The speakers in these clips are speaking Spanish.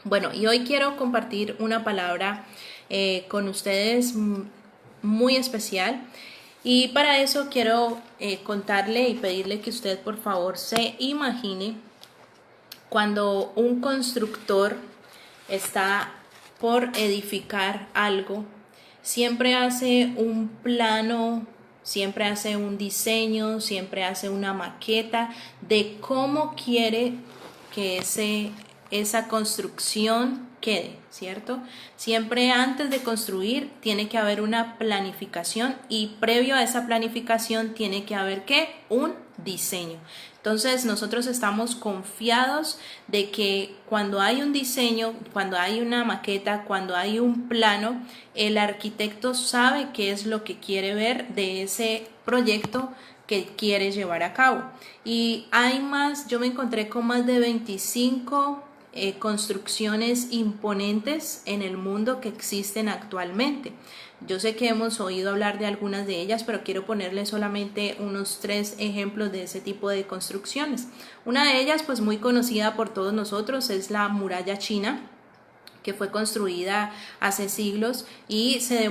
Bueno, y hoy quiero compartir una palabra con ustedes muy especial, y para eso quiero contarle y pedirle que usted por favor se imagine cuando un constructor está por edificar algo. Siempre hace un plano, siempre hace un diseño, siempre hace una maqueta de cómo quiere que esa construcción quede, ¿cierto? Siempre antes de construir tiene que haber una planificación, y previo a esa planificación tiene que haber ¿qué? Un diseño. Entonces nosotros estamos confiados de que cuando hay un diseño, cuando hay una maqueta, cuando hay un plano, el arquitecto sabe qué es lo que quiere ver de ese proyecto que quiere llevar a cabo. Y yo me encontré con más de 25 construcciones imponentes en el mundo que existen actualmente. Yo sé que hemos oído hablar de algunas de ellas, pero quiero ponerles solamente unos 3 ejemplos de ese tipo de construcciones. Una de ellas, pues muy conocida por todos nosotros, es la muralla china, que fue construida hace siglos y se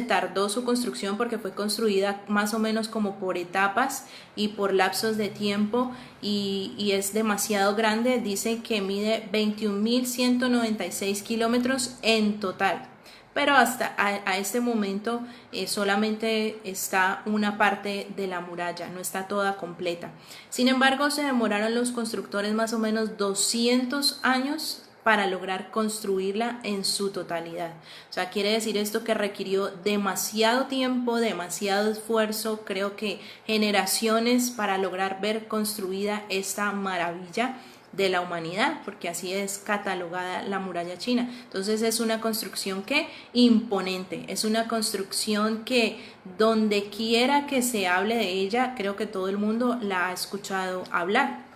tardó su construcción porque fue construida más o menos como por etapas y por lapsos de tiempo, y es demasiado grande. Dicen que mide 21.196 kilómetros en total, pero hasta a este momento solamente está una parte de la muralla, no está toda completa. Sin embargo, se demoraron los constructores más o menos 200 años para lograr construirla en su totalidad. O sea, quiere decir esto que requirió demasiado tiempo, demasiado esfuerzo, creo que generaciones, para lograr ver construida esta maravilla de la humanidad, porque así es catalogada la muralla china. Entonces es una construcción que imponente, es una construcción que donde quiera que se hable de ella, creo que todo el mundo la ha escuchado hablar.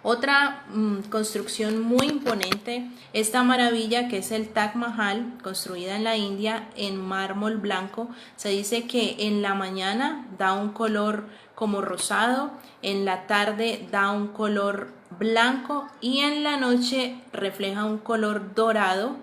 Otra construcción muy imponente, esta maravilla que es el Taj Mahal, construida en la India en mármol blanco. Se dice que en la mañana da un color como rosado, en la tarde da un color blanco y en la noche refleja un color dorado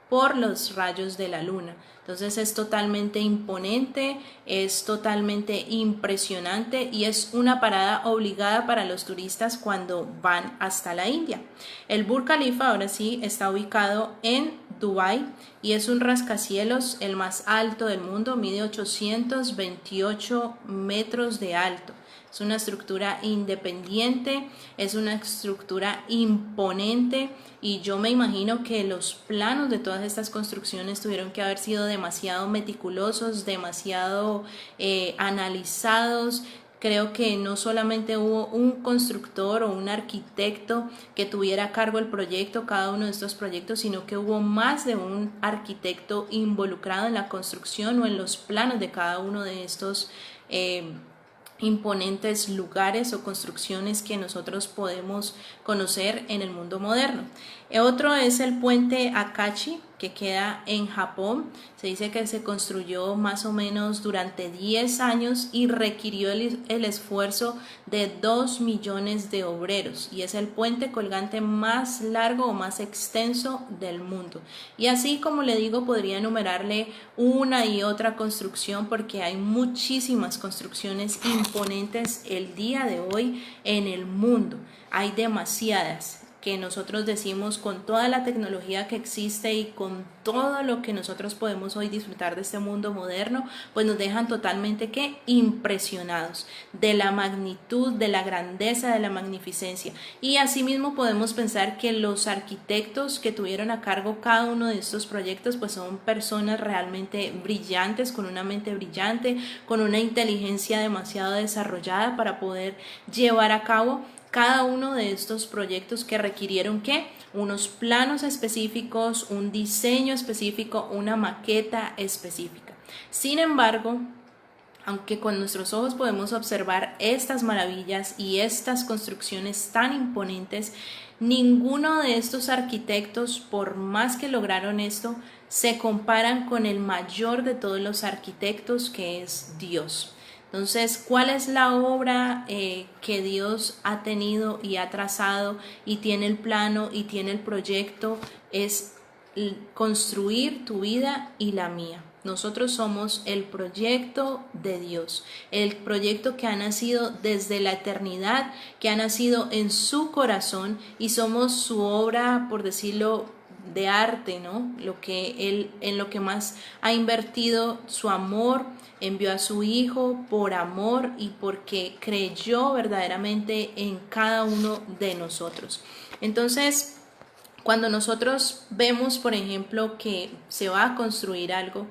por los rayos de la luna. Entonces es totalmente imponente, es totalmente impresionante y es una parada obligada para los turistas cuando van hasta la India. El Burj Khalifa ahora sí está ubicado en Dubái y es un rascacielos el más alto del mundo, mide 828 metros de alto. Es una estructura independiente, es una estructura imponente, y yo me imagino que los planos de todas estas construcciones tuvieron que haber sido demasiado meticulosos, demasiado analizados. Creo que no solamente hubo un constructor o un arquitecto que tuviera a cargo el proyecto, cada uno de estos proyectos, sino que hubo más de un arquitecto involucrado en la construcción o en los planos de cada uno de estos imponentes lugares o construcciones que nosotros podemos conocer en el mundo moderno. Otro es el puente Akashi, que queda en Japón. Se dice que se construyó más o menos durante 10 años y requirió el esfuerzo de 2 millones de obreros, y es el puente colgante más largo o más extenso del mundo. Y así, como le digo, podría enumerarle una y otra construcción, porque hay muchísimas construcciones imponentes el día de hoy en el mundo. Hay demasiadas que nosotros decimos, con toda la tecnología que existe y con todo lo que nosotros podemos hoy disfrutar de este mundo moderno, pues nos dejan totalmente impresionados de la magnitud, de la grandeza, de la magnificencia. Y asimismo podemos pensar que los arquitectos que tuvieron a cargo cada uno de estos proyectos pues son personas realmente brillantes, con una mente brillante, con una inteligencia demasiado desarrollada para poder llevar a cabo cada uno de estos proyectos que requirieron unos planos específicos, un diseño específico, una maqueta específica. Sin embargo, aunque con nuestros ojos podemos observar estas maravillas y estas construcciones tan imponentes, ninguno de estos arquitectos, por más que lograron esto, se comparan con el mayor de todos los arquitectos, que es Dios. Entonces, ¿cuál es la obra que Dios ha tenido y ha trazado y tiene el plano y tiene el proyecto? Es construir tu vida y la mía. Nosotros somos el proyecto de Dios, el proyecto que ha nacido desde la eternidad, que ha nacido en su corazón y somos su obra, por decirlo, de arte, ¿no? Lo que él, en lo que más ha invertido su amor, envió a su Hijo por amor y porque creyó verdaderamente en cada uno de nosotros. Entonces, cuando nosotros vemos, por ejemplo, que se va a construir algo,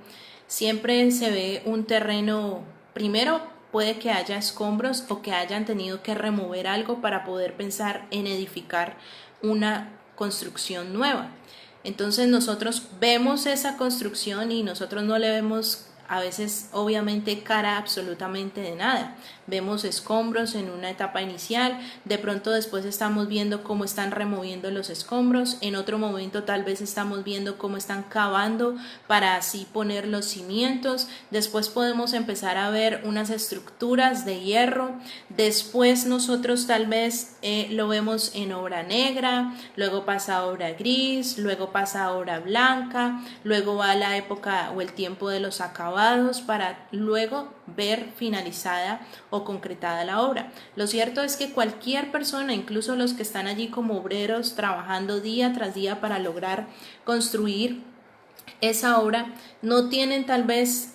siempre se ve un terreno, primero puede que haya escombros o que hayan tenido que remover algo para poder pensar en edificar una construcción nueva. Entonces nosotros vemos esa construcción y nosotros no le vemos a veces obviamente cara absolutamente de nada. Vemos escombros en una etapa inicial, de pronto después estamos viendo cómo están removiendo los escombros, en otro momento tal vez estamos viendo cómo están cavando para así poner los cimientos, después podemos empezar a ver unas estructuras de hierro, después nosotros tal vez lo vemos en obra negra, luego pasa a obra gris, luego pasa a obra blanca, luego va la época o el tiempo de los acabados para luego ver finalizada o concretada la obra. Lo cierto es que cualquier persona, incluso los que están allí como obreros trabajando día tras día para lograr construir esa obra, no tienen tal vez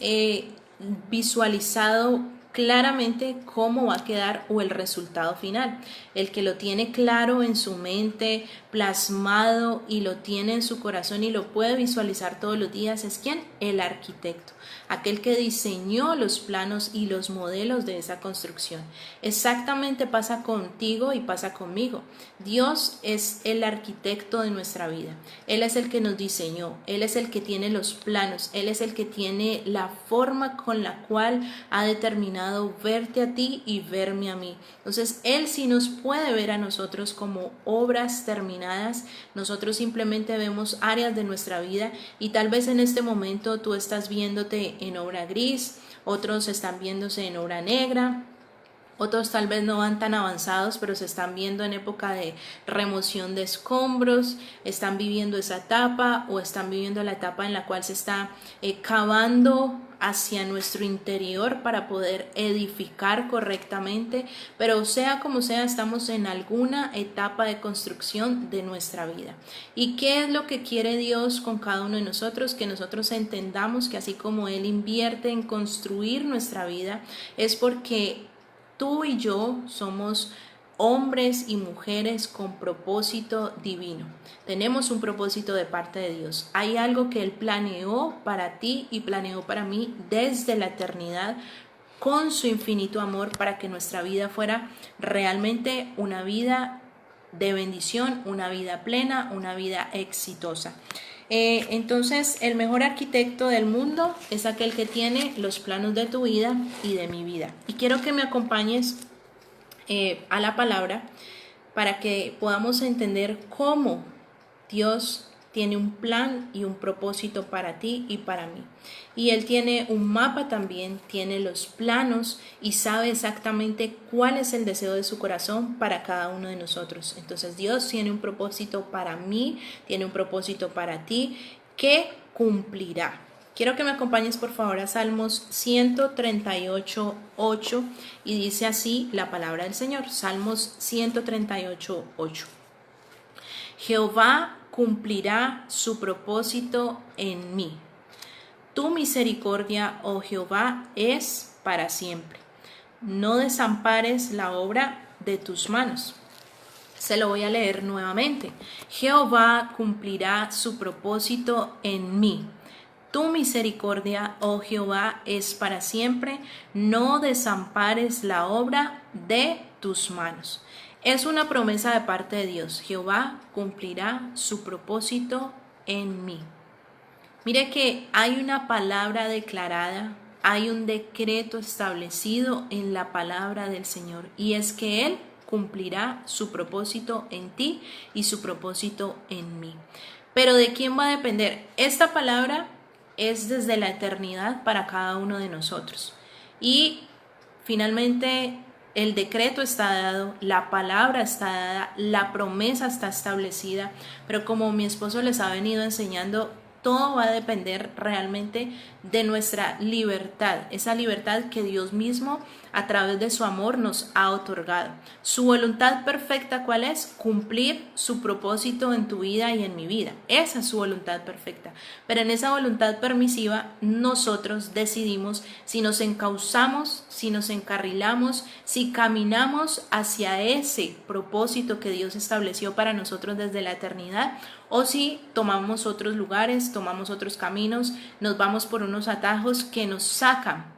visualizado claramente cómo va a quedar o el resultado final. El que lo tiene claro en su mente, plasmado y lo tiene en su corazón y lo puede visualizar todos los días es ¿quién? El arquitecto, aquel que diseñó los planos y los modelos de esa construcción. Exactamente pasa contigo y pasa conmigo. Dios es el arquitecto de nuestra vida. Él es el que nos diseñó, Él es el que tiene los planos, Él es el que tiene la forma con la cual ha determinado verte a ti y verme a mí. Entonces Él sí nos puede ver a nosotros como obras terminadas. Nosotros simplemente vemos áreas de nuestra vida y tal vez en este momento tú estás viéndote en obra gris, otros están viéndose en obra negra. Otros tal vez no van tan avanzados, pero se están viendo en época de remoción de escombros, están viviendo esa etapa o están viviendo la etapa en la cual se está cavando hacia nuestro interior para poder edificar correctamente, pero sea como sea, estamos en alguna etapa de construcción de nuestra vida. ¿Y qué es lo que quiere Dios con cada uno de nosotros? Que nosotros entendamos que así como Él invierte en construir nuestra vida, es porque tú y yo somos hombres y mujeres con propósito divino. Tenemos un propósito de parte de Dios. Hay algo que Él planeó para ti y planeó para mí desde la eternidad con su infinito amor para que nuestra vida fuera realmente una vida de bendición, una vida plena, una vida exitosa. Entonces, el mejor arquitecto del mundo es aquel que tiene los planos de tu vida y de mi vida. Y quiero que me acompañes a la palabra para que podamos entender cómo Dios tiene un plan y un propósito para ti y para mí. Y Él tiene un mapa también, tiene los planos y sabe exactamente cuál es el deseo de su corazón para cada uno de nosotros. Entonces Dios tiene un propósito para mí, tiene un propósito para ti que cumplirá. Quiero que me acompañes por favor a Salmos 138:8 y dice así la palabra del Señor. Salmos 138:8. Jehová cumplirá su propósito en mí. Tu misericordia, oh Jehová, es para siempre. No desampares la obra de tus manos. Se lo voy a leer nuevamente. Jehová cumplirá su propósito en mí. Tu misericordia, oh Jehová, es para siempre. No desampares la obra de tus manos. Es una promesa de parte de Dios. Jehová cumplirá su propósito en mí. Mire que hay una palabra declarada, hay un decreto establecido en la palabra del Señor y es que Él cumplirá su propósito en ti y su propósito en mí. Pero ¿de quién va a depender? Esta palabra es desde la eternidad para cada uno de nosotros. Y Finalmente, el decreto está dado, la palabra está dada, la promesa está establecida, pero como mi esposo les ha venido enseñando, todo va a depender realmente de nuestra libertad, esa libertad que Dios mismo a través de su amor nos ha otorgado. Su voluntad perfecta, ¿cuál es? Cumplir su propósito en tu vida y en mi vida. Esa es su voluntad perfecta. Pero en esa voluntad permisiva nosotros decidimos si nos encauzamos, si nos encarrilamos, si caminamos hacia ese propósito que Dios estableció para nosotros desde la eternidad, o si tomamos otros lugares, tomamos otros caminos, nos vamos por unos atajos que nos sacan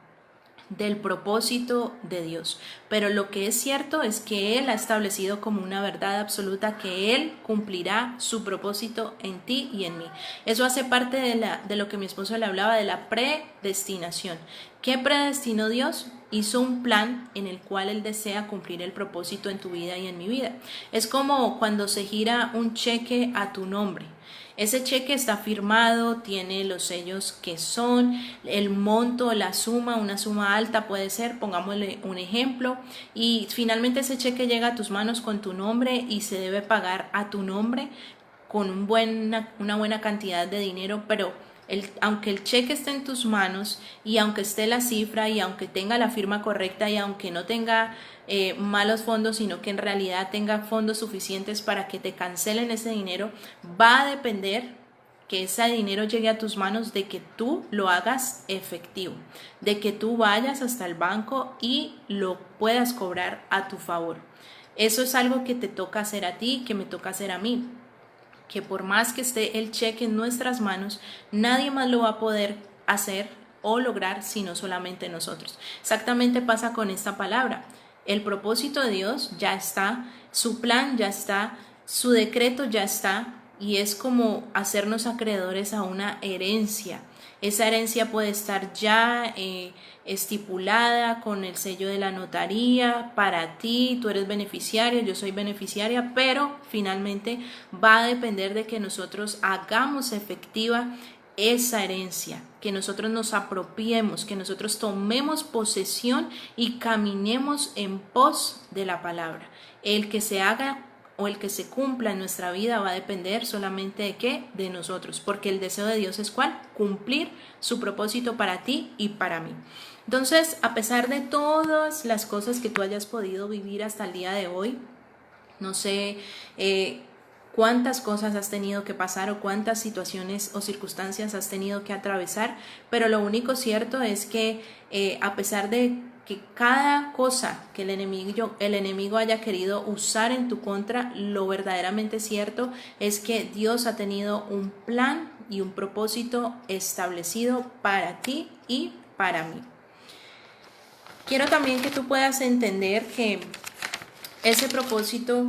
del propósito de Dios. Pero lo que es cierto es que Él ha establecido como una verdad absoluta que Él cumplirá su propósito en ti y en mí. Eso hace parte de lo que mi esposo le hablaba, de la predestinación. ¿Qué predestinó Dios? Hizo un plan en el cual Él desea cumplir el propósito en tu vida y en mi vida. Es como cuando se gira un cheque a tu nombre. Ese cheque está firmado, tiene los sellos que son, el monto, la suma, una suma alta puede ser, pongámosle un ejemplo, y finalmente ese cheque llega a tus manos con tu nombre y se debe pagar a tu nombre con una buena cantidad de dinero, pero aunque el cheque esté en tus manos y aunque esté la cifra y aunque tenga la firma correcta y aunque no tenga malos fondos, sino que en realidad tenga fondos suficientes para que te cancelen ese dinero, va a depender que ese dinero llegue a tus manos de que tú lo hagas efectivo, de que tú vayas hasta el banco y lo puedas cobrar a tu favor. Eso es algo que te toca hacer a ti, que me toca hacer a mí, que por más que esté el cheque en nuestras manos, nadie más lo va a poder hacer o lograr sino solamente nosotros. Exactamente pasa con esta palabra. El propósito de Dios ya está, su plan ya está, su decreto ya está, y es como hacernos acreedores a una herencia. Esa herencia puede estar ya estipulada con el sello de la notaría para ti, tú eres beneficiario, yo soy beneficiaria, pero finalmente va a depender de que nosotros hagamos efectiva esa herencia, que nosotros nos apropiemos, que nosotros tomemos posesión y caminemos en pos de la palabra. El que se haga o el que se cumpla en nuestra vida va a depender solamente de qué, de nosotros, porque el deseo de Dios es ¿cuál? Cumplir su propósito para ti y para mí. Entonces, a pesar de todas las cosas que tú hayas podido vivir hasta el día de hoy, no sé cuántas cosas has tenido que pasar o cuántas situaciones o circunstancias has tenido que atravesar, pero lo único cierto es que a pesar de que cada cosa que el enemigo haya querido usar en tu contra, lo verdaderamente cierto es que Dios ha tenido un plan y un propósito establecido para ti y para mí. Quiero también que tú puedas entender que ese propósito,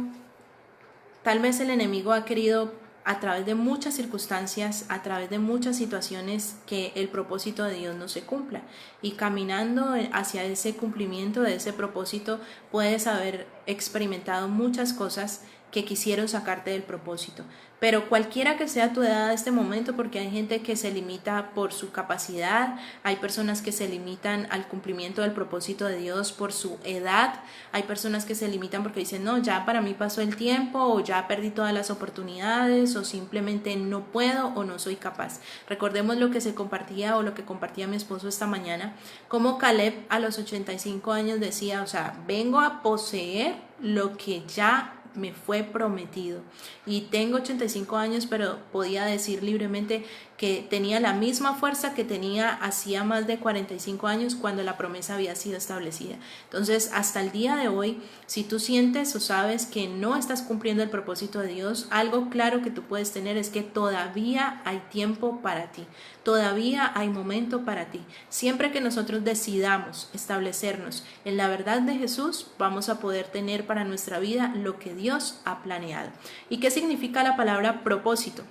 tal vez el enemigo ha querido a través de muchas circunstancias, a través de muchas situaciones, que el propósito de Dios no se cumpla. Y caminando hacia ese cumplimiento de ese propósito, puedes haber experimentado muchas cosas que quisieron sacarte del propósito. Pero cualquiera que sea tu edad en este momento, porque hay gente que se limita por su capacidad, hay personas que se limitan al cumplimiento del propósito de Dios por su edad, hay personas que se limitan porque dicen, no, ya para mí pasó el tiempo, o ya perdí todas las oportunidades, o simplemente no puedo o no soy capaz. Recordemos lo que se compartía o lo que compartía mi esposo esta mañana, como Caleb a los 85 años decía, o sea, vengo a poseer lo que ya me fue prometido, y tengo 85 años, pero podía decir libremente que tenía la misma fuerza que tenía hacía más de 45 años cuando la promesa había sido establecida. Entonces, hasta el día de hoy, si tú sientes o sabes que no estás cumpliendo el propósito de Dios, algo claro que tú puedes tener es que todavía hay tiempo para ti, todavía hay momento para ti. Siempre que nosotros decidamos establecernos en la verdad de Jesús, vamos a poder tener para nuestra vida lo que Dios ha planeado. ¿Y qué significa la palabra propósito?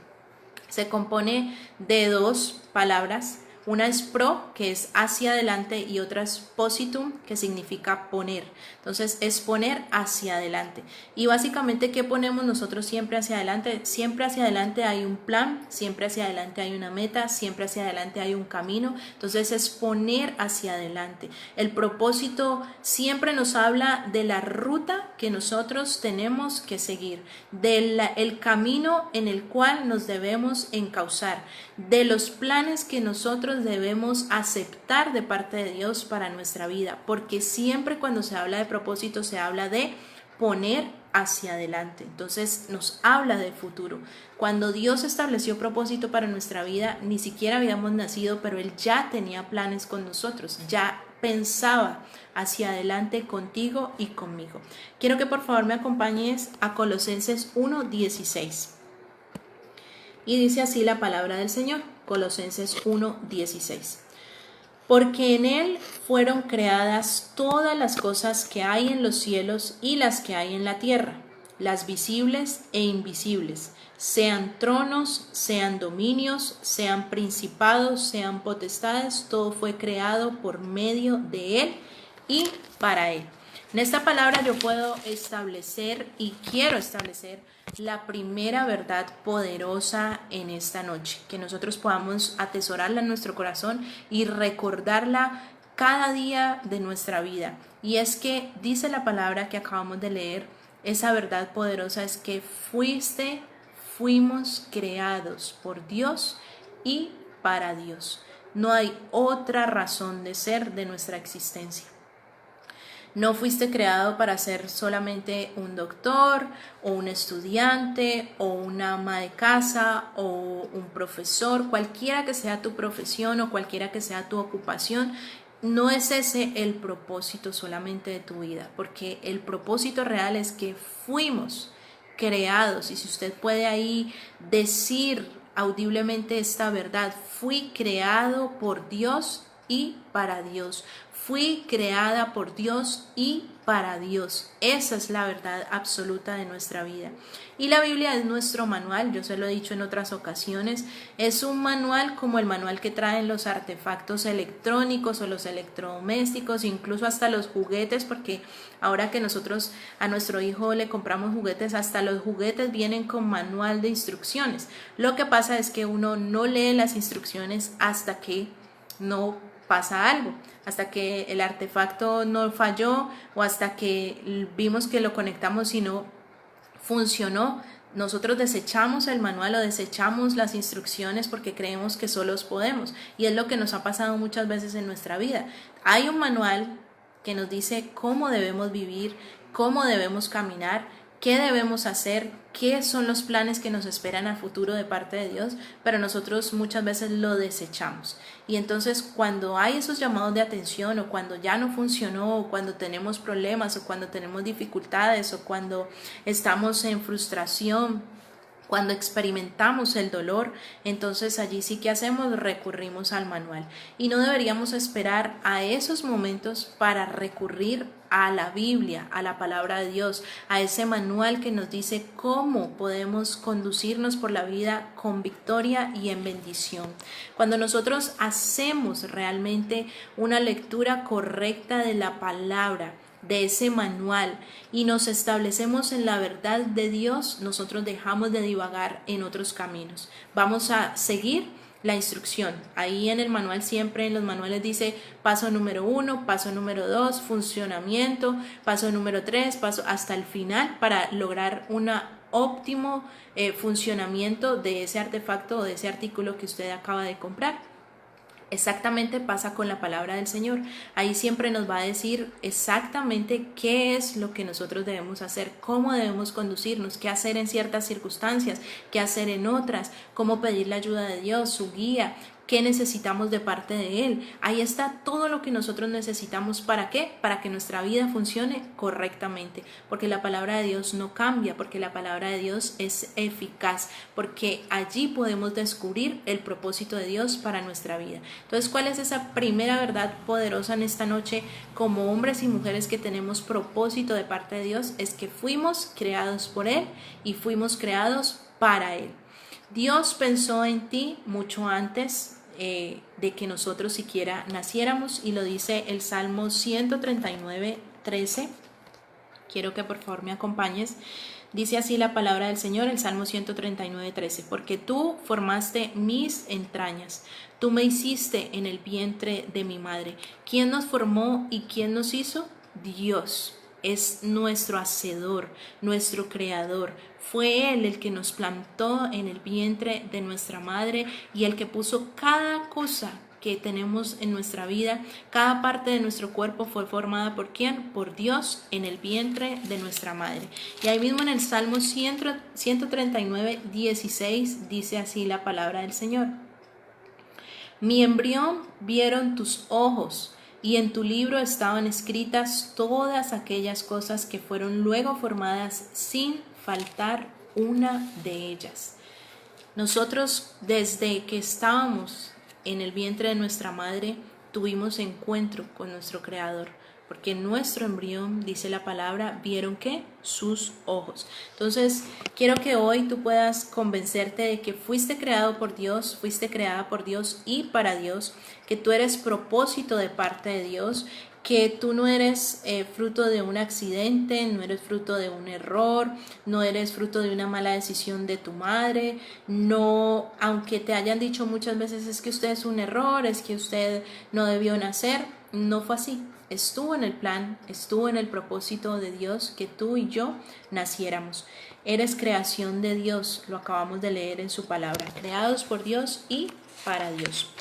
Se compone de dos palabras. Una es pro, que es hacia adelante, y otra es positum, que significa poner. Entonces es poner hacia adelante. Y básicamente, ¿qué ponemos nosotros siempre hacia adelante? Siempre hacia adelante hay un plan, siempre hacia adelante hay una meta, siempre hacia adelante hay un camino. Entonces es poner hacia adelante. El propósito siempre nos habla de la ruta que nosotros tenemos que seguir, del camino en el cual nos debemos encauzar, de los planes que nosotros debemos aceptar de parte de Dios para nuestra vida, porque siempre cuando se habla de propósito se habla de poner hacia adelante. Entonces nos habla del futuro. Cuando Dios estableció propósito para nuestra vida, ni siquiera habíamos nacido, pero Él ya tenía planes con nosotros, ya pensaba hacia adelante contigo y conmigo. Quiero que por favor me acompañes a Colosenses 1:16. Y dice así la palabra del Señor, Colosenses 1:16. Porque en Él fueron creadas todas las cosas que hay en los cielos y las que hay en la tierra, las visibles e invisibles, sean tronos, sean dominios, sean principados, sean potestades, todo fue creado por medio de Él y para Él. En esta palabra yo puedo establecer y quiero establecer la primera verdad poderosa en esta noche, que nosotros podamos atesorarla en nuestro corazón y recordarla cada día de nuestra vida. Y es que dice la palabra que acabamos de leer, esa verdad poderosa es que fuimos creados por Dios y para Dios. No hay otra razón de ser de nuestra existencia. No fuiste creado para ser solamente un doctor o un estudiante o una ama de casa o un profesor, cualquiera que sea tu profesión o cualquiera que sea tu ocupación. No es ese el propósito solamente de tu vida, porque el propósito real es que fuimos creados, y si usted puede ahí decir audiblemente esta verdad, fui creado por Dios y para Dios. Fui creada por Dios y para Dios. Esa es la verdad absoluta de nuestra vida. Y la Biblia es nuestro manual, yo se lo he dicho en otras ocasiones, es un manual como el manual que traen los artefactos electrónicos o los electrodomésticos, incluso hasta los juguetes, porque ahora que nosotros a nuestro hijo le compramos juguetes, hasta los juguetes vienen con manual de instrucciones. Lo que pasa es que uno no lee las instrucciones hasta que no pasa algo, hasta que el artefacto no falló o hasta que vimos que lo conectamos y no funcionó. Nosotros desechamos el manual o desechamos las instrucciones porque creemos que solos podemos, y es lo que nos ha pasado muchas veces en nuestra vida. Hay un manual que nos dice cómo debemos vivir, cómo debemos caminar, qué debemos hacer, qué son los planes que nos esperan a futuro de parte de Dios, pero nosotros muchas veces lo desechamos. Y entonces cuando hay esos llamados de atención, o cuando ya no funcionó, o cuando tenemos problemas, o cuando tenemos dificultades, o cuando estamos en frustración, cuando experimentamos el dolor, entonces allí sí que hacemos, recurrimos al manual. Y no deberíamos esperar a esos momentos para recurrir a la Biblia, a la palabra de Dios, a ese manual que nos dice cómo podemos conducirnos por la vida con victoria y en bendición. Cuando nosotros hacemos realmente una lectura correcta de la palabra, de ese manual, y nos establecemos en la verdad de Dios, nosotros dejamos de divagar en otros caminos. Vamos a seguir la instrucción. Ahí en el manual, siempre en los manuales dice paso número 1, paso número 2, funcionamiento, paso número 3, paso hasta el final, para lograr un óptimo funcionamiento de ese artefacto o de ese artículo que usted acaba de comprar. Exactamente pasa con la palabra del Señor. Ahí siempre nos va a decir exactamente qué es lo que nosotros debemos hacer, cómo debemos conducirnos, qué hacer en ciertas circunstancias, qué hacer en otras, cómo pedir la ayuda de Dios, su guía, qué necesitamos de parte de Él. Ahí está todo lo que nosotros necesitamos. ¿Para qué? Para que nuestra vida funcione correctamente, porque la palabra de Dios no cambia, porque la palabra de Dios es eficaz, porque allí podemos descubrir el propósito de Dios para nuestra vida. Entonces, ¿cuál es esa primera verdad poderosa en esta noche como hombres y mujeres que tenemos propósito de parte de Dios? Es que fuimos creados por Él y fuimos creados para Él. Dios pensó en ti mucho antes de que nosotros siquiera naciéramos, y lo dice el Salmo 139:13. Quiero que por favor me acompañes. Dice así la palabra del Señor, el Salmo 139:13: porque tú formaste mis entrañas, tú me hiciste en el vientre de mi madre. ¿Quién nos formó y quién nos hizo? Dios. Es nuestro hacedor, nuestro creador. Fue Él el que nos plantó en el vientre de nuestra madre, y el que puso cada cosa que tenemos en nuestra vida. Cada parte de nuestro cuerpo fue formada ¿por quién? Por Dios, en el vientre de nuestra madre. Y ahí mismo en el Salmo 139:16 dice así la palabra del Señor: mi embrión vieron tus ojos, y en tu libro estaban escritas todas aquellas cosas que fueron luego formadas, sin faltar una de ellas. Nosotros, desde que estábamos en el vientre de nuestra madre, tuvimos encuentro con nuestro Creador, porque en nuestro embrión, dice la palabra, vieron ¿qué? Sus ojos. Entonces, quiero que hoy tú puedas convencerte de que fuiste creado por Dios, fuiste creada por Dios y para Dios, que tú eres propósito de parte de Dios, que tú no eres fruto de un accidente, no eres fruto de un error, no eres fruto de una mala decisión de tu madre. No, aunque te hayan dicho muchas veces es que usted es un error, es que usted no debió nacer, no fue así. Estuvo en el plan, estuvo en el propósito de Dios que tú y yo naciéramos. Eres creación de Dios, lo acabamos de leer en su palabra, creados por Dios y para Dios.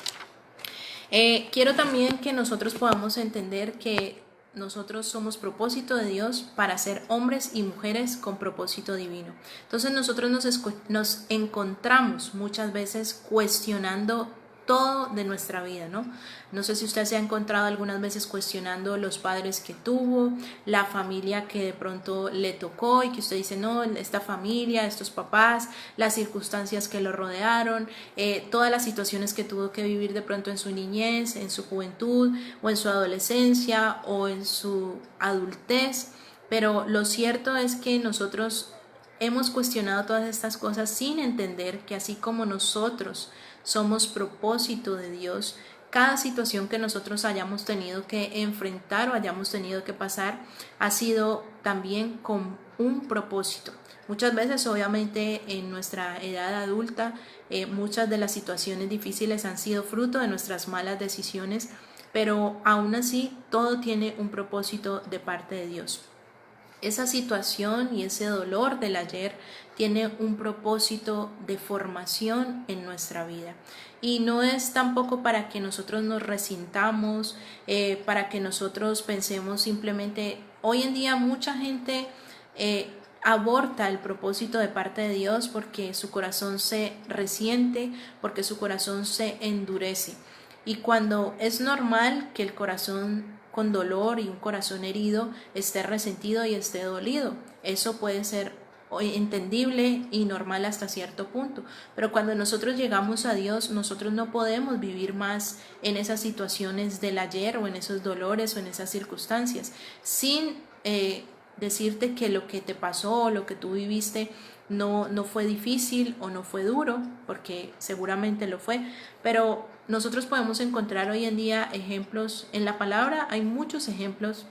Quiero también que nosotros podamos entender que nosotros somos propósito de Dios para ser hombres y mujeres con propósito divino. Entonces nosotros nos encontramos muchas veces cuestionando todo de nuestra vida, ¿no? No sé si usted se ha encontrado algunas veces cuestionando los padres que tuvo, la familia que de pronto le tocó y que usted dice, no, esta familia, estos papás, las circunstancias que lo rodearon, todas las situaciones que tuvo que vivir de pronto en su niñez, en su juventud o en su adolescencia o en su adultez. Pero lo cierto es que nosotros hemos cuestionado todas estas cosas sin entender que así como nosotros somos propósito de Dios, cada situación que nosotros hayamos tenido que enfrentar o hayamos tenido que pasar ha sido también con un propósito. Muchas veces, obviamente, en nuestra edad adulta, muchas de las situaciones difíciles han sido fruto de nuestras malas decisiones, pero aún así todo tiene un propósito de parte de Dios. Esa situación y ese dolor del ayer tiene un propósito de formación en nuestra vida, y no es tampoco para que nosotros nos resintamos, para que nosotros pensemos simplemente. Hoy en día mucha gente aborta el propósito de parte de Dios porque su corazón se resiente, porque su corazón se endurece. Y cuando es normal que el corazón con dolor y un corazón herido esté resentido y esté dolido, eso puede ser entendible y normal hasta cierto punto, pero cuando nosotros llegamos a Dios, nosotros no podemos vivir más en esas situaciones del ayer o en esos dolores o en esas circunstancias, sin decirte que lo que te pasó o lo que tú viviste no fue difícil o no fue duro, porque seguramente lo fue, pero nosotros podemos encontrar hoy en día ejemplos en la palabra. Hay muchos ejemplos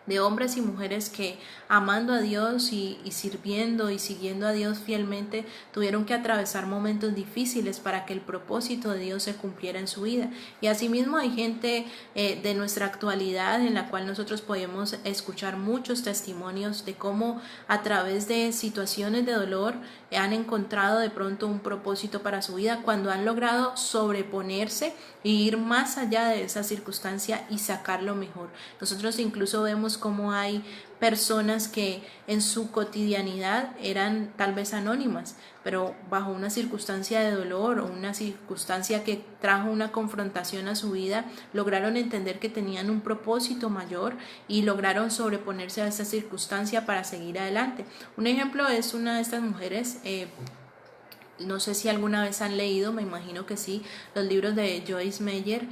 de hombres y mujeres que, amando a Dios y sirviendo y siguiendo a Dios fielmente, tuvieron que atravesar momentos difíciles para que el propósito de Dios se cumpliera en su vida. Y asimismo hay gente de nuestra actualidad en la cual nosotros podemos escuchar muchos testimonios de cómo a través de situaciones de dolor han encontrado de pronto un propósito para su vida, cuando han logrado sobreponerse e ir más allá de esa circunstancia y sacar lo mejor. Nosotros incluso vemos cómo hay personas que en su cotidianidad eran tal vez anónimas, pero bajo una circunstancia de dolor o una circunstancia que trajo una confrontación a su vida, lograron entender que tenían un propósito mayor y lograron sobreponerse a esa circunstancia para seguir adelante. Un ejemplo es una de estas mujeres, no sé si alguna vez han leído, me imagino que sí, los libros de Joyce Meyer,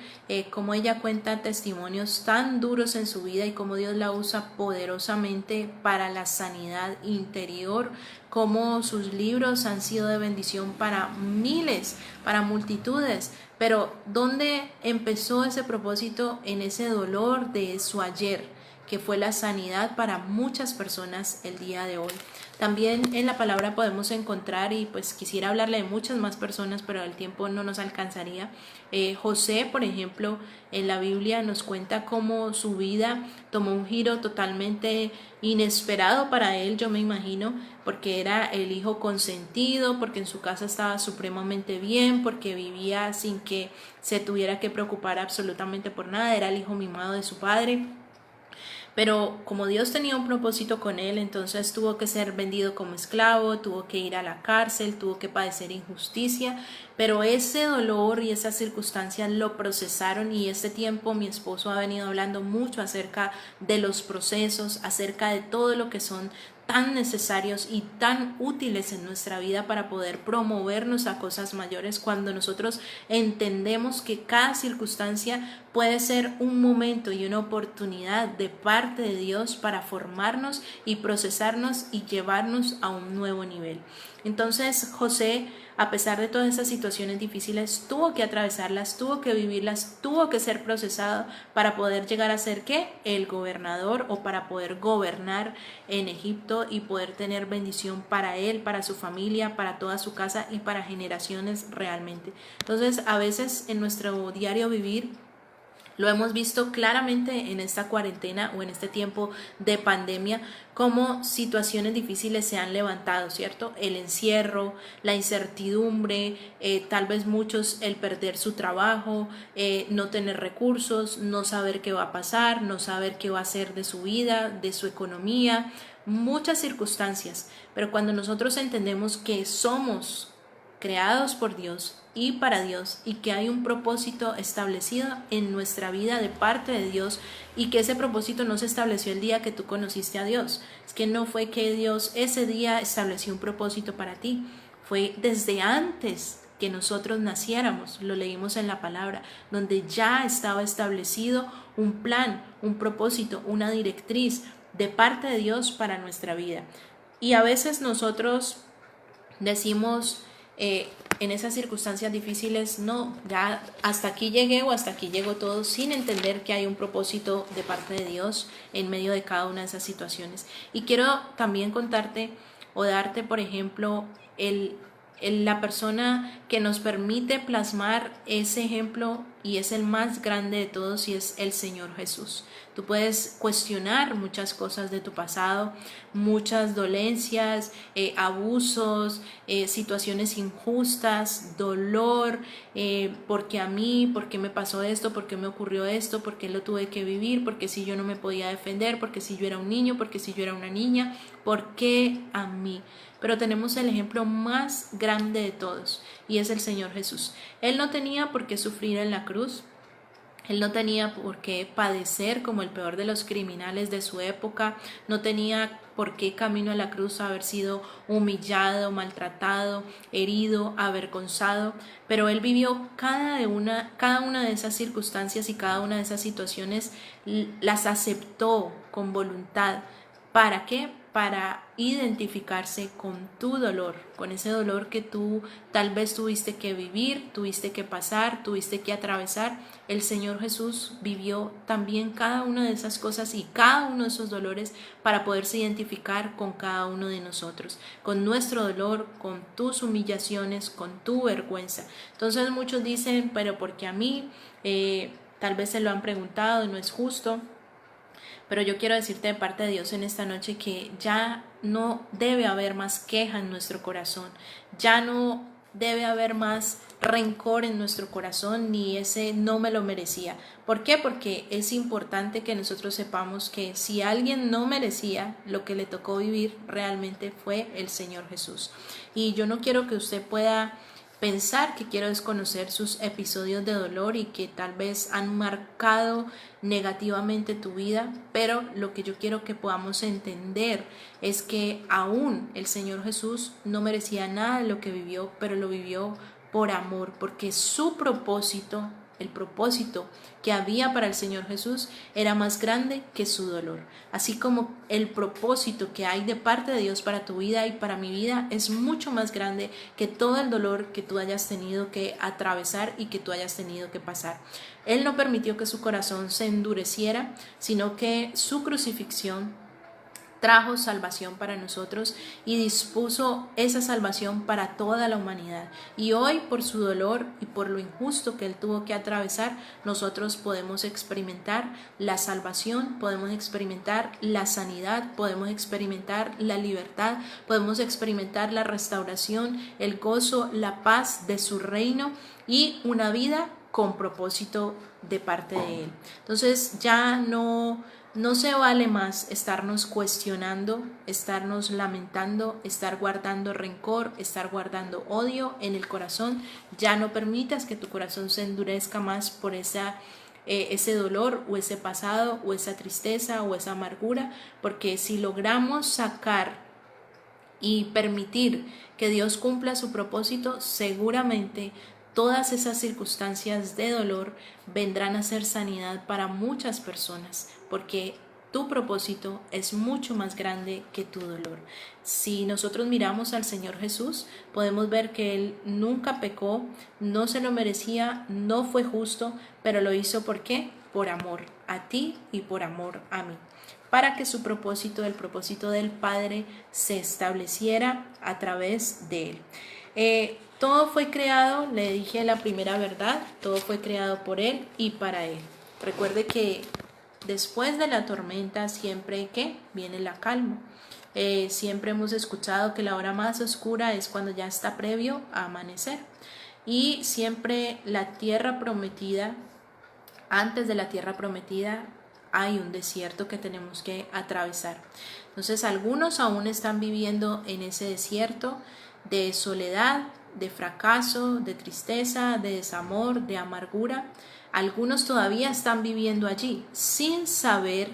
cómo ella cuenta testimonios tan duros en su vida y cómo Dios la usa poderosamente para la sanidad interior, cómo sus libros han sido de bendición para miles, para multitudes. Pero ¿dónde empezó ese propósito? En ese dolor de su ayer, que fue la sanidad para muchas personas el día de hoy. También en la palabra podemos encontrar, y pues quisiera hablarle de muchas más personas, pero el tiempo no nos alcanzaría. José, por ejemplo, en la Biblia nos cuenta cómo su vida tomó un giro totalmente inesperado para él, yo me imagino, porque era el hijo consentido, porque en su casa estaba supremamente bien, porque vivía sin que se tuviera que preocupar absolutamente por nada, era el hijo mimado de su padre. Pero como Dios tenía un propósito con él, entonces tuvo que ser vendido como esclavo, tuvo que ir a la cárcel, tuvo que padecer injusticia, pero ese dolor y esas circunstancias lo procesaron, y este tiempo mi esposo ha venido hablando mucho acerca de los procesos, acerca de todo lo que son tan necesarios y tan útiles en nuestra vida para poder promovernos a cosas mayores, cuando nosotros entendemos que cada circunstancia puede ser un momento y una oportunidad de parte de Dios para formarnos y procesarnos y llevarnos a un nuevo nivel. Entonces José, a pesar de todas esas situaciones difíciles, tuvo que atravesarlas, tuvo que vivirlas, tuvo que ser procesado para poder llegar a ser ¿qué? El gobernador, o para poder gobernar en Egipto y poder tener bendición para él, para su familia, para toda su casa y para generaciones realmente. Entonces, a veces en nuestro diario vivir, lo hemos visto claramente en esta cuarentena o en este tiempo de pandemia, cómo situaciones difíciles se han levantado, ¿cierto? El encierro, la incertidumbre, tal vez muchos el perder su trabajo, no tener recursos, no saber qué va a pasar, no saber qué va a hacer de su vida, de su economía, muchas circunstancias. Pero cuando nosotros entendemos que somos creados por Dios y para Dios, y que hay un propósito establecido en nuestra vida de parte de Dios, y que ese propósito no se estableció el día que tú conociste a Dios. Es que no fue que Dios ese día estableció un propósito para ti, fue desde antes que nosotros naciéramos. Lo leímos en la palabra, donde ya estaba establecido un plan, un propósito, una directriz de parte de Dios para nuestra vida. Y a veces nosotros decimos, en esas circunstancias difíciles, no, ya hasta aquí llegué o hasta aquí llegó todo, sin entender que hay un propósito de parte de Dios en medio de cada una de esas situaciones. Y quiero también contarte o darte, por ejemplo, la persona que nos permite plasmar ese ejemplo, y es el más grande de todos, y es el Señor Jesús. Tú puedes cuestionar muchas cosas de tu pasado, muchas dolencias, abusos, situaciones injustas, dolor, porque a mí, porque me pasó esto, porque me ocurrió esto, porque lo tuve que vivir, porque si yo no me podía defender, porque si yo era un niño, porque si yo era una niña, ¿por qué a mí? Pero tenemos el ejemplo más grande de todos, y es el Señor Jesús. Él no tenía por qué sufrir en la cruz. Él no tenía por qué padecer como el peor de los criminales de su época. No tenía por qué camino a la cruz haber sido humillado, maltratado, herido, avergonzado. Pero Él vivió cada una de esas circunstancias, y cada una de esas situaciones las aceptó con voluntad. ¿Para qué? Para identificarse con tu dolor, con ese dolor que tú tal vez tuviste que vivir, tuviste que pasar, tuviste que atravesar. El Señor Jesús vivió también cada una de esas cosas y cada uno de esos dolores para poderse identificar con cada uno de nosotros, con nuestro dolor, con tus humillaciones, con tu vergüenza. Entonces muchos dicen, pero porque a mí, tal vez se lo han preguntado, no es justo. Pero yo quiero decirte de parte de Dios en esta noche que ya no debe haber más queja en nuestro corazón, ya no debe haber más rencor en nuestro corazón, ni ese no me lo merecía. ¿Por qué? Porque es importante que nosotros sepamos que si alguien no merecía lo que le tocó vivir, realmente fue el Señor Jesús. Y yo no quiero que usted pueda pensar que quiero desconocer sus episodios de dolor y que tal vez han marcado negativamente tu vida, pero lo que yo quiero que podamos entender es que aún el Señor Jesús no merecía nada de lo que vivió, pero lo vivió por amor, porque su propósito, el propósito que había para el Señor Jesús era más grande que su dolor. Así como el propósito que hay de parte de Dios para tu vida y para mi vida es mucho más grande que todo el dolor que tú hayas tenido que atravesar y que tú hayas tenido que pasar. Él no permitió que su corazón se endureciera, sino que su crucifixión trajo salvación para nosotros y dispuso esa salvación para toda la humanidad. Y hoy, por su dolor y por lo injusto que él tuvo que atravesar, nosotros podemos experimentar la salvación, podemos experimentar la sanidad, podemos experimentar la libertad, podemos experimentar la restauración, el gozo, la paz de su reino y una vida con propósito de parte de él. Entonces ya no se vale más estarnos cuestionando, estarnos lamentando, estar guardando rencor, estar guardando odio en el corazón. Ya no permitas que tu corazón se endurezca más por ese dolor o ese pasado o esa tristeza o esa amargura, porque si logramos sacar y permitir que Dios cumpla su propósito, seguramente todas esas circunstancias de dolor vendrán a ser sanidad para muchas personas, porque tu propósito es mucho más grande que tu dolor. Si nosotros miramos al Señor Jesús, podemos ver que Él nunca pecó, no se lo merecía, no fue justo, pero lo hizo ¿por qué? Por amor a ti y por amor a mí, para que su propósito, el propósito del Padre, se estableciera a través de Él. Todo fue creado, le dije la primera verdad, todo fue creado por Él y para Él. Recuerde que después de la tormenta siempre que viene la calma. Siempre hemos escuchado que la hora más oscura es cuando ya está previo a amanecer. Y siempre la tierra prometida, antes de la tierra prometida, hay un desierto que tenemos que atravesar. Entonces algunos aún están viviendo en ese desierto de soledad, de fracaso, de tristeza, de desamor, de amargura. Algunos todavía están viviendo allí sin saber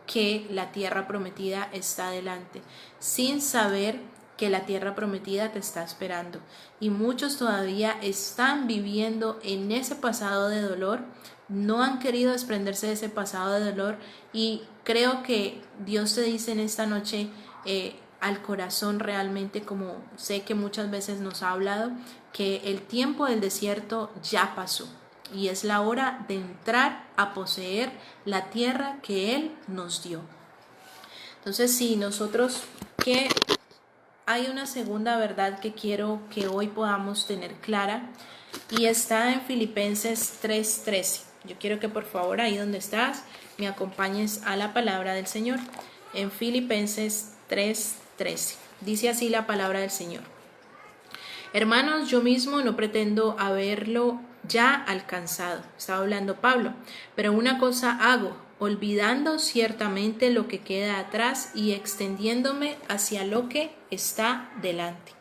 que la tierra prometida está delante, sin saber que la tierra prometida te está esperando. Y muchos todavía están viviendo en ese pasado de dolor, no han querido desprenderse de ese pasado de dolor, y creo que Dios te dice en esta noche al corazón realmente, como sé que muchas veces nos ha hablado, que el tiempo del desierto ya pasó y es la hora de entrar a poseer la tierra que Él nos dio. Entonces, si nosotros, que hay una segunda verdad que quiero que hoy podamos tener clara, y está en Filipenses 3:13. Yo quiero que por favor ahí donde estás me acompañes a la palabra del Señor. En Filipenses 3:13 dice así la palabra del Señor: hermanos, yo mismo no pretendo haberlo ya alcanzado, estaba hablando Pablo, pero una cosa hago, olvidando ciertamente lo que queda atrás y extendiéndome hacia lo que está delante.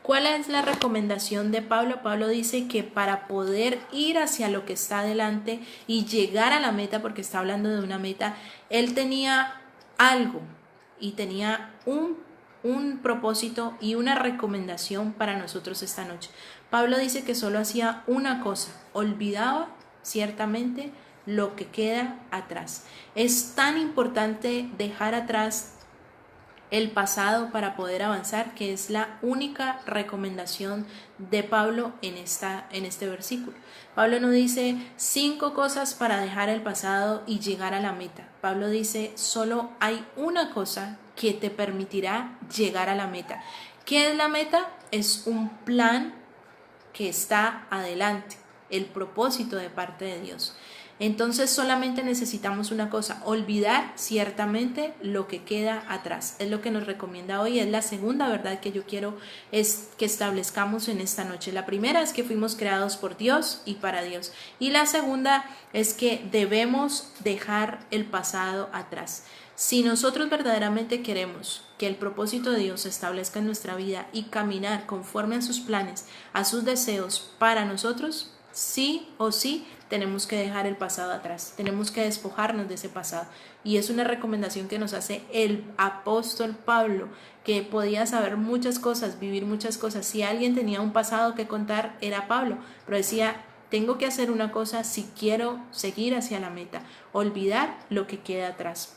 ¿Cuál es la recomendación de Pablo? Pablo dice que para poder ir hacia lo que está delante y llegar a la meta, porque está hablando de una meta, él tenía algo y tenía un propósito y una recomendación para nosotros esta noche. Pablo dice que solo hacía una cosa: olvidaba ciertamente lo que queda atrás. Es tan importante dejar atrás el pasado para poder avanzar, que es la única recomendación de Pablo en este versículo. Pablo no dice 5 cosas para dejar el pasado y llegar a la meta. Pablo dice solo hay una cosa que te permitirá llegar a la meta. ¿Qué es la meta? Es un plan que está adelante, el propósito de parte de Dios. Entonces solamente necesitamos una cosa: olvidar ciertamente lo que queda atrás. Es lo que nos recomienda hoy. Es la segunda verdad que yo quiero es que establezcamos en esta noche. La primera es que fuimos creados por Dios y para Dios. Y la segunda es que debemos dejar el pasado atrás. Si nosotros verdaderamente queremos que el propósito de Dios se establezca en nuestra vida y caminar conforme a sus planes, a sus deseos para nosotros, sí o sí tenemos que dejar el pasado atrás, tenemos que despojarnos de ese pasado. Y es una recomendación que nos hace el apóstol Pablo, que podía saber muchas cosas, vivir muchas cosas. Si alguien tenía un pasado que contar, era Pablo, pero decía: tengo que hacer una cosa si quiero seguir hacia la meta, olvidar lo que queda atrás.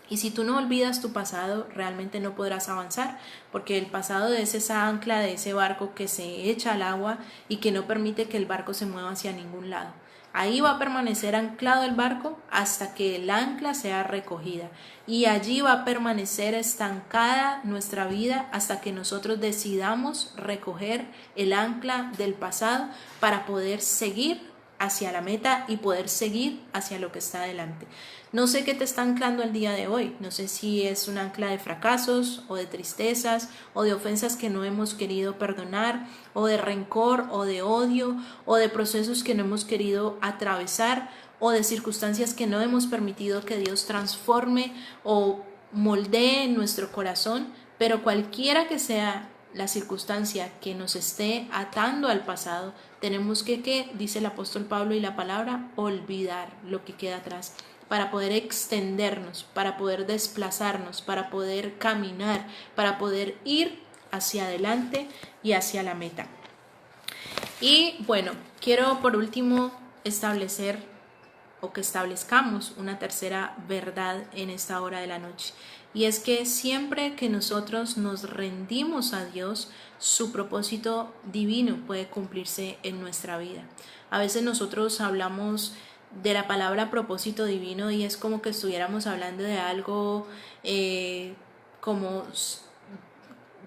Y si tú no olvidas tu pasado, realmente no podrás avanzar, porque el pasado es esa ancla de ese barco que se echa al agua y que no permite que el barco se mueva hacia ningún lado. Ahí va a permanecer anclado el barco hasta que el ancla sea recogida, y allí va a permanecer estancada nuestra vida hasta que nosotros decidamos recoger el ancla del pasado para poder seguir hacia la meta y poder seguir hacia lo que está adelante. No sé qué te está anclando el día de hoy, no sé si es un ancla de fracasos o de tristezas o de ofensas que no hemos querido perdonar, o de rencor o de odio, o de procesos que no hemos querido atravesar, o de circunstancias que no hemos permitido que Dios transforme o moldee en nuestro corazón. Pero cualquiera que sea la circunstancia que nos esté atando al pasado, tenemos que, dice el apóstol Pablo y la palabra, olvidar lo que queda atrás, para poder extendernos, para poder desplazarnos, para poder caminar, para poder ir hacia adelante y hacia la meta. Y bueno, quiero por último establecer, o que establezcamos, una tercera verdad en esta hora de la noche. Y es que siempre que nosotros nos rendimos a Dios, su propósito divino puede cumplirse en nuestra vida. A veces nosotros hablamos de la palabra propósito divino y es como que estuviéramos hablando de algo como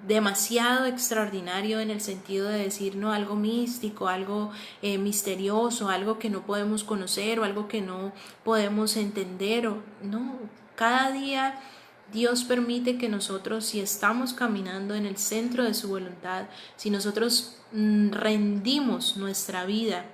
demasiado extraordinario, en el sentido de decir, no, algo místico, algo misterioso, algo que no podemos conocer o algo que no podemos entender. No, cada día Dios permite que nosotros, si estamos caminando en el centro de su voluntad, si nosotros rendimos nuestra vida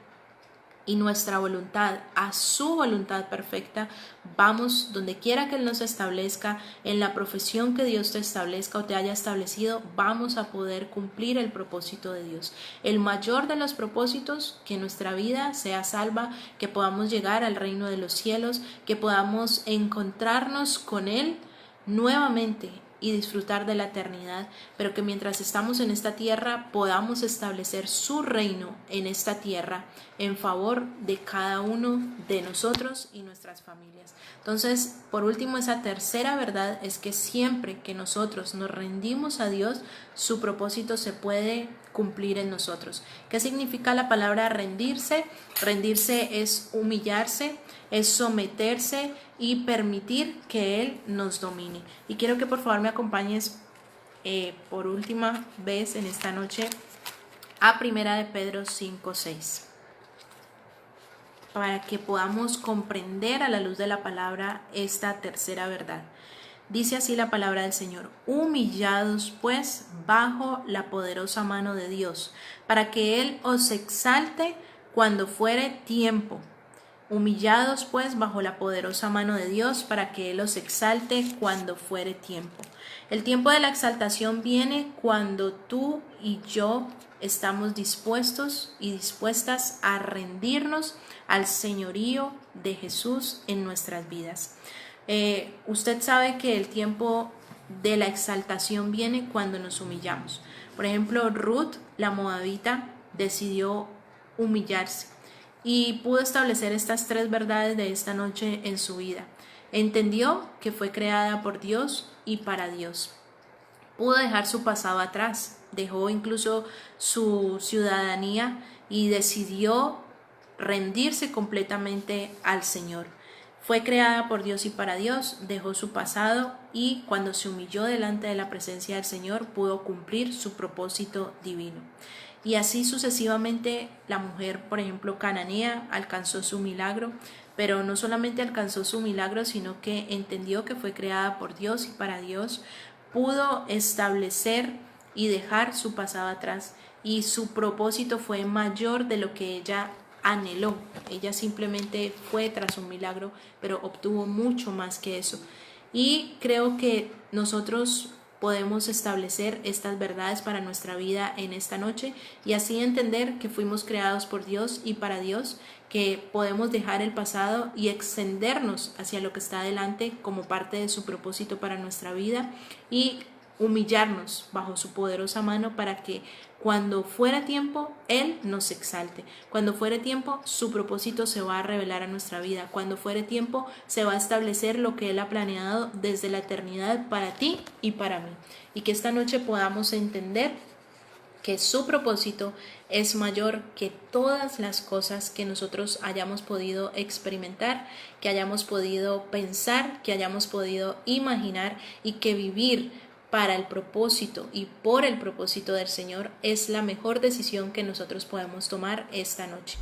y nuestra voluntad a su voluntad perfecta, vamos donde quiera que Él nos establezca, en la profesión que Dios te establezca o te haya establecido, vamos a poder cumplir el propósito de Dios. El mayor de los propósitos: que nuestra vida sea salva, que podamos llegar al reino de los cielos, que podamos encontrarnos con Él nuevamente y disfrutar de la eternidad, pero que mientras estamos en esta tierra podamos establecer su reino en esta tierra en favor de cada uno de nosotros y nuestras familias. Entonces, por último, esa tercera verdad es que siempre que nosotros nos rendimos a Dios, su propósito se puede cumplir en nosotros. ¿Qué significa la palabra rendirse? Rendirse es humillarse, es someterse y permitir que Él nos domine. Y quiero que por favor me acompañes por última vez en esta noche a 1 de Pedro 5:6, para que podamos comprender a la luz de la palabra esta tercera verdad. Dice así la palabra del Señor: humillados pues bajo la poderosa mano de Dios, para que Él os exalte cuando fuere tiempo. Humillados pues bajo la poderosa mano de Dios, para que Él os exalte cuando fuere tiempo. El tiempo de la exaltación viene cuando tú y yo estamos dispuestos y dispuestas a rendirnos al señorío de Jesús en nuestras vidas. Usted sabe que el tiempo de la exaltación viene cuando nos humillamos. Por ejemplo, Ruth, la moabita, decidió humillarse y pudo establecer estas tres verdades de esta noche en su vida. Entendió que fue creada por Dios y para Dios. Pudo dejar su pasado atrás, dejó incluso su ciudadanía y decidió rendirse completamente al Señor. Fue creada por Dios y para Dios, dejó su pasado y cuando se humilló delante de la presencia del Señor pudo cumplir su propósito divino. Y así sucesivamente la mujer, por ejemplo, cananea, alcanzó su milagro, pero no solamente alcanzó su milagro, sino que entendió que fue creada por Dios y para Dios, pudo establecer y dejar su pasado atrás, y su propósito fue mayor de lo que ella anheló. Ella simplemente fue tras un milagro, pero obtuvo mucho más que eso. Y creo que nosotros podemos establecer estas verdades para nuestra vida en esta noche y así entender que fuimos creados por Dios y para Dios, que podemos dejar el pasado y extendernos hacia lo que está adelante como parte de su propósito para nuestra vida y humillarnos bajo su poderosa mano para que cuando fuera tiempo Él nos exalte, cuando fuere tiempo su propósito se va a revelar a nuestra vida, cuando fuere tiempo se va a establecer lo que Él ha planeado desde la eternidad para ti y para mí, y que esta noche podamos entender que su propósito es mayor que todas las cosas que nosotros hayamos podido experimentar, que hayamos podido pensar, que hayamos podido imaginar, y que vivir para el propósito y por el propósito del Señor es la mejor decisión que nosotros podemos tomar esta noche.